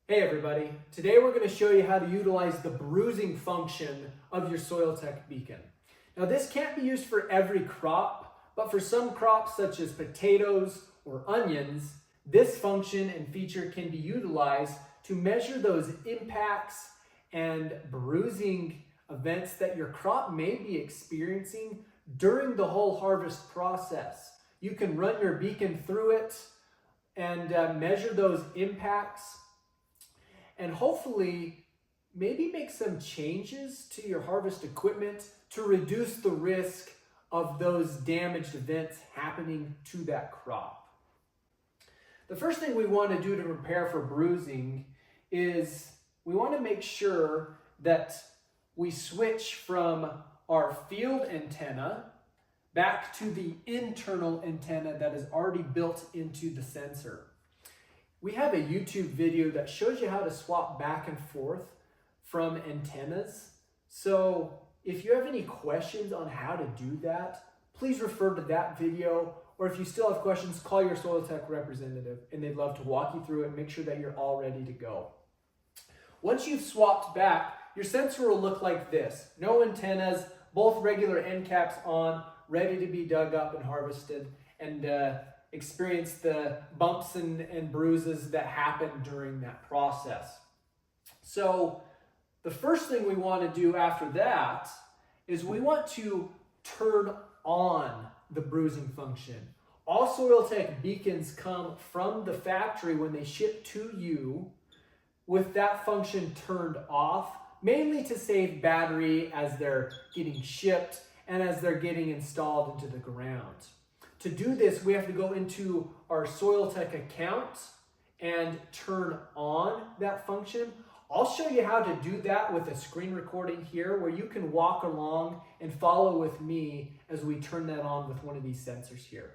Hey everybody, today we're going to show you how to utilize the bruising function of your Soiltech Beacon. Now this can't be used for every crop, but for some crops such as potatoes or onions, this function and feature can be utilized to measure those impacts and bruising events that your crop may be experiencing during the whole harvest process. You can run your beacon through it and measure those impacts and hopefully maybe make some changes to your harvest equipment to reduce the risk of those damaged events happening to that crop. The first thing we want to do to prepare for bruising is we want to make sure that we switch from our field antenna back to the internal antenna that is already built into the sensor. We have a YouTube video that shows you how to swap back and forth from antennas. So if you have any questions on how to do that, please refer to that video. Or if you still have questions, call your Soiltech representative and they'd love to walk you through it and make sure that you're all ready to go. Once you've swapped back, your sensor will look like this. No antennas, both regular end caps on, ready to be dug up and harvested, and experience the bumps and bruises that happen during that process. So the first thing we want to do after that is we want to turn on the bruising function. All Soiltech beacons come from the factory when they ship to you with that function turned off, mainly to save battery as they're getting shipped and as they're getting installed into the ground. To do this, we have to go into our Soiltech account and turn on that function. I'll show you how to do that with a screen recording here where you can walk along and follow with me as we turn that on with one of these sensors here.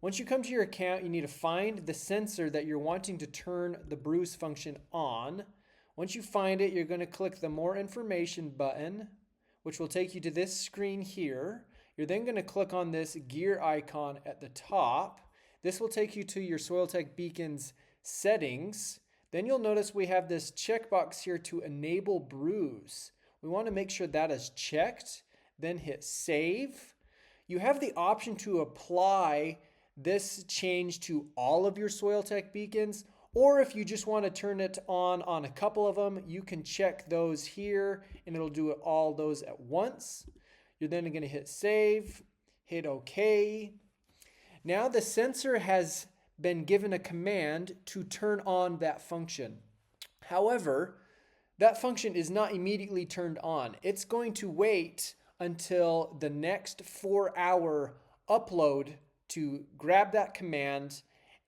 Once you come to your account, you need to find the sensor that you're wanting to turn the bruise function on. Once you find it, you're going to click the More Information button, which will take you to this screen here. You're then going to click on this gear icon at the top. This will take you to your Soiltech Beacon's settings. Then you'll notice we have this checkbox here to enable bruise. We want to make sure that is checked. Then hit save. You have the option to apply this change to all of your Soiltech beacons, or if you just want to turn it on a couple of them, you can check those here and it'll do all those at once. You're then going to hit save, hit OK. Now the sensor has been given a command to turn on that function. However, that function is not immediately turned on. It's going to wait until the next 4-hour upload to grab that command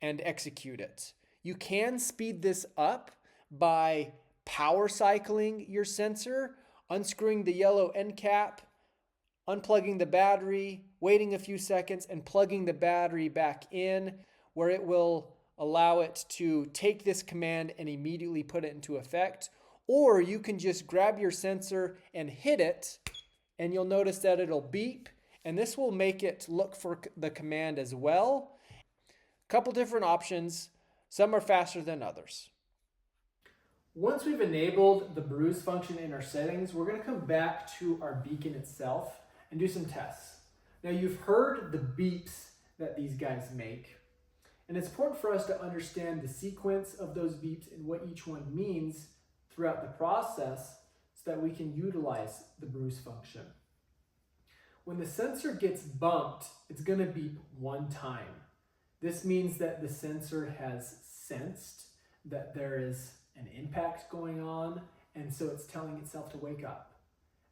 and execute it. You can speed this up by power cycling your sensor, unscrewing the yellow end cap, unplugging the battery, waiting a few seconds, and plugging the battery back in, where it will allow it to take this command and immediately put it into effect. Or you can just grab your sensor and hit it, and you'll notice that it'll beep, and this will make it look for the command as well. A couple different options. Some are faster than others. Once we've enabled the bruise function in our settings, we're going to come back to our beacon itself and do some tests. Now you've heard the beeps that these guys make, and it's important for us to understand the sequence of those beeps and what each one means throughout the process so that we can utilize the bruise function. When the sensor gets bumped, it's going to beep one time. This means that the sensor has sensed that there is an impact going on, and so it's telling itself to wake up.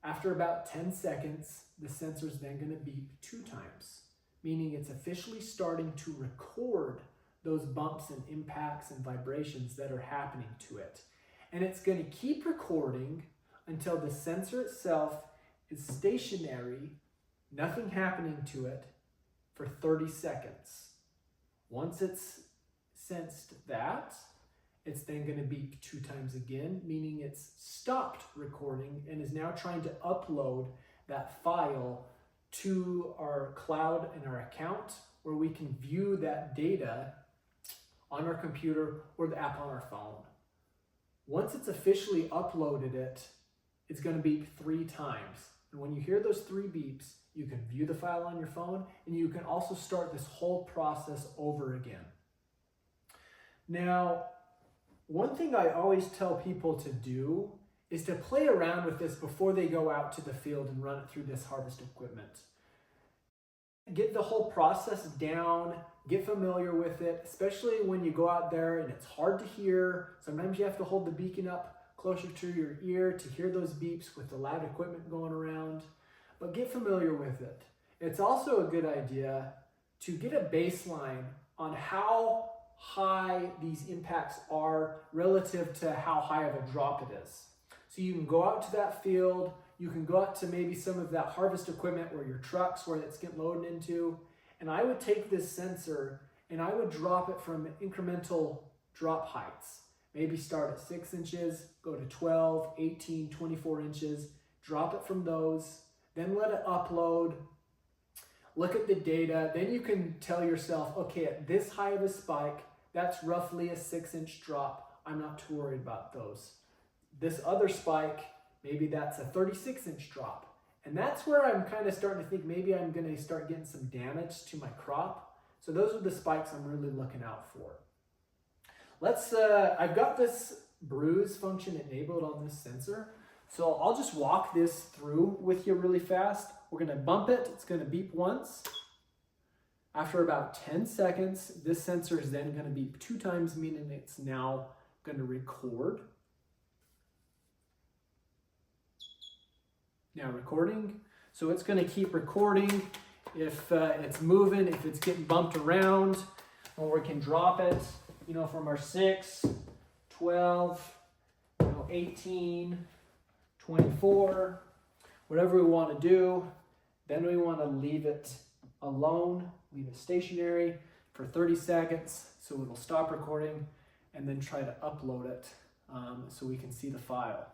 After about 10 seconds, the sensor is then going to beep 2 times, meaning it's officially starting to record those bumps and impacts and vibrations that are happening to it. And it's going to keep recording until the sensor itself is stationary, nothing happening to it, for 30 seconds. Once it's sensed that, it's then going to beep 2 times again, meaning it's stopped recording and is now trying to upload that file to our cloud and our account, where we can view that data on our computer or the app on our phone. Once it's officially uploaded it's going to beep 3 times. And when you hear those 3 beeps, you can view the file on your phone, and you can also start this whole process over again. Now, one thing I always tell people to do is to play around with this before they go out to the field and run it through this harvest equipment. Get the whole process down, get familiar with it, especially when you go out there and it's hard to hear. Sometimes you have to hold the beacon up closer to your ear to hear those beeps with the loud equipment going around, but get familiar with it. It's also a good idea to get a baseline on how high these impacts are relative to how high of a drop it is. So you can go out to that field, you can go out to maybe some of that harvest equipment where your trucks, where it's getting loaded into, and I would take this sensor and I would drop it from incremental drop heights. Maybe start at 6 inches, go to 12, 18, 24 inches, drop it from those, then let it upload, look at the data, then you can tell yourself, okay, at this high of a spike, that's roughly a 6-inch drop. I'm not too worried about those. This other spike, maybe that's a 36-inch drop. And that's where I'm kind of starting to think maybe I'm going to start getting some damage to my crop. So those are the spikes I'm really looking out for. I've got this bruise function enabled on this sensor. So I'll just walk this through with you really fast. We're going to bump it. It's going to beep once. After about 10 seconds, this sensor is then going to beep 2 times, meaning it's now going to record. Now recording. So it's going to keep recording if it's moving, if it's getting bumped around, or we can drop it, from our 6, 12, 18, 24, whatever we want to do. Then we want to leave it alone, leave it stationary for 30 seconds so it'll stop recording, and then try to upload it so we can see the file.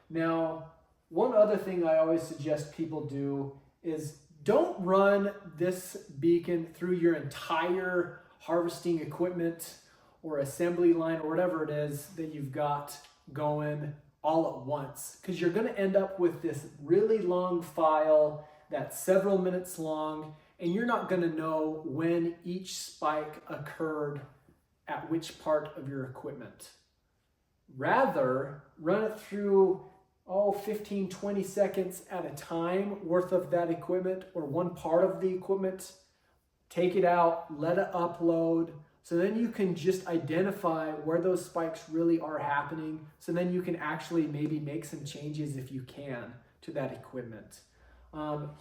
Now, one other thing I always suggest people do is don't run this beacon through your entire harvesting equipment or assembly line or whatever it is that you've got going all at once, because you're going to end up with this really long file that's several minutes long, and you're not going to know when each spike occurred at which part of your equipment. Rather, run it through 15, 20 seconds at a time worth of that equipment or one part of the equipment. Take it out, let it upload, so then you can just identify where those spikes really are happening, so then you can actually maybe make some changes if you can to that equipment.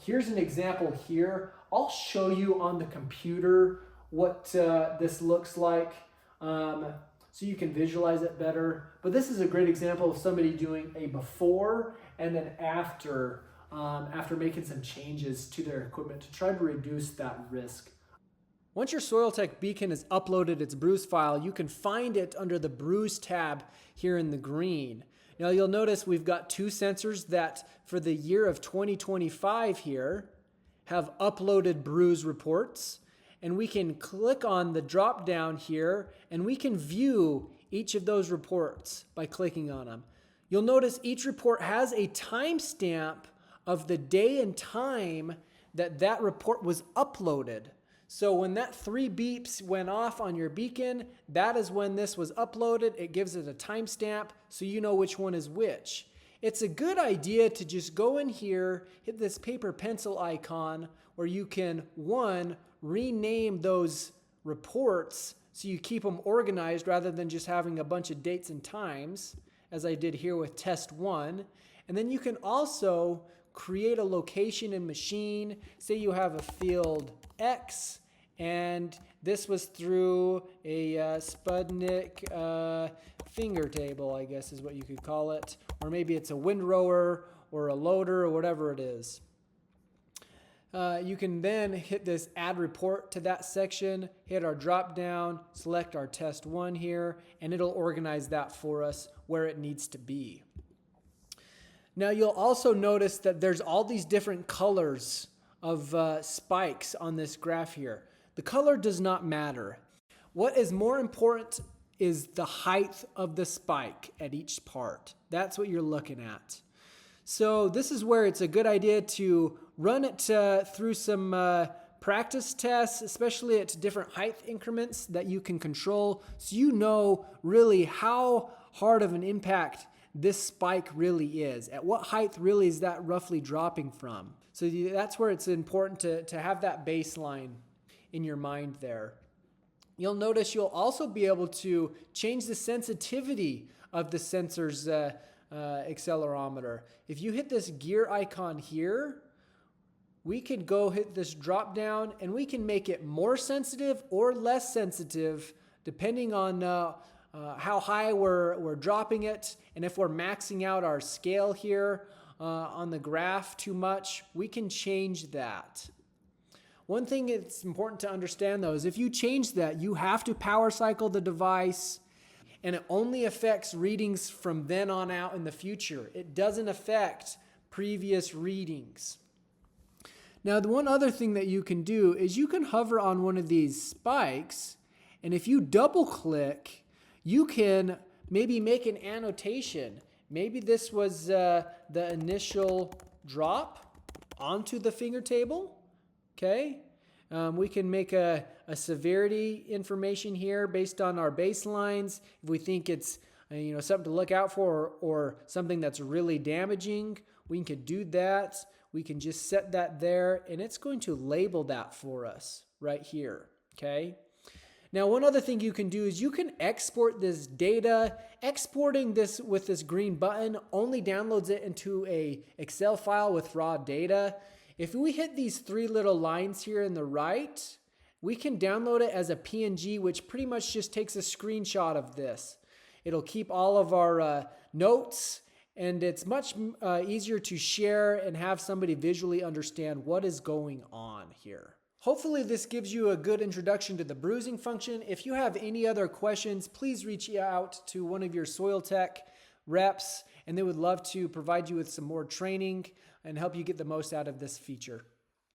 Here's an example here. I'll show you on the computer what this looks like so you can visualize it better. But this is a great example of somebody doing a before and then after making some changes to their equipment to try to reduce that risk. Once your Soiltech Beacon has uploaded its bruise file, you can find it under the Bruise tab here in the green. Now you'll notice we've got 2 sensors that for the year of 2025 here have uploaded bruise reports, and we can click on the drop down here and we can view each of those reports by clicking on them. You'll notice each report has a timestamp of the day and time that that report was uploaded. So when that 3 beeps went off on your beacon, that is when this was uploaded. It gives it a timestamp so you know which one is which. It's a good idea to just go in here, hit this paper pencil icon where you can, 1, rename those reports so you keep them organized rather than just having a bunch of dates and times, as I did here with test 1. And then you can also create a location and machine. Say you have a field X, and this was through a Spudnik finger table, I guess is what you could call it. Or maybe it's a windrower or a loader or whatever it is. You can then hit this add report to that section, hit our drop down, select our test 1 here, and it'll organize that for us where it needs to be. Now you'll also notice that there's all these different colors of spikes on this graph here. The color does not matter. What is more important is the height of the spike at each part. That's what you're looking at. So this is where it's a good idea to run it through some practice tests, especially at different height increments that you can control, so you know really how hard of an impact this spike really is. At what height really is that roughly dropping from? So that's where it's important to have that baseline in your mind there. You'll notice you'll also be able to change the sensitivity of the sensor's accelerometer. If you hit this gear icon here, we can go hit this drop down and we can make it more sensitive or less sensitive depending on how high we're dropping it. And if we're maxing out our scale here on the graph too much, we can change that. One thing it's important to understand though is if you change that, you have to power cycle the device, and it only affects readings from then on out in the future. It doesn't affect previous readings. Now, the one other thing that you can do is you can hover on one of these spikes, and if you double click, you can maybe make an annotation. Maybe this was the initial drop onto the finger table. Okay, we can make a severity information here based on our baselines. If we think it's something to look out for or something that's really damaging, we can do that. We can just set that there, and it's going to label that for us right here. Okay. Now, one other thing you can do is you can export this data. Exporting this with this green button only downloads it into a Excel file with raw data. If we hit these three little lines here in the right, we can download it as a PNG, which pretty much just takes a screenshot of this. It'll keep all of our notes, and it's much easier to share and have somebody visually understand what is going on here. Hopefully this gives you a good introduction to the bruising function. If you have any other questions, please reach out to one of your Soiltech reps, and they would love to provide you with some more training and help you get the most out of this feature.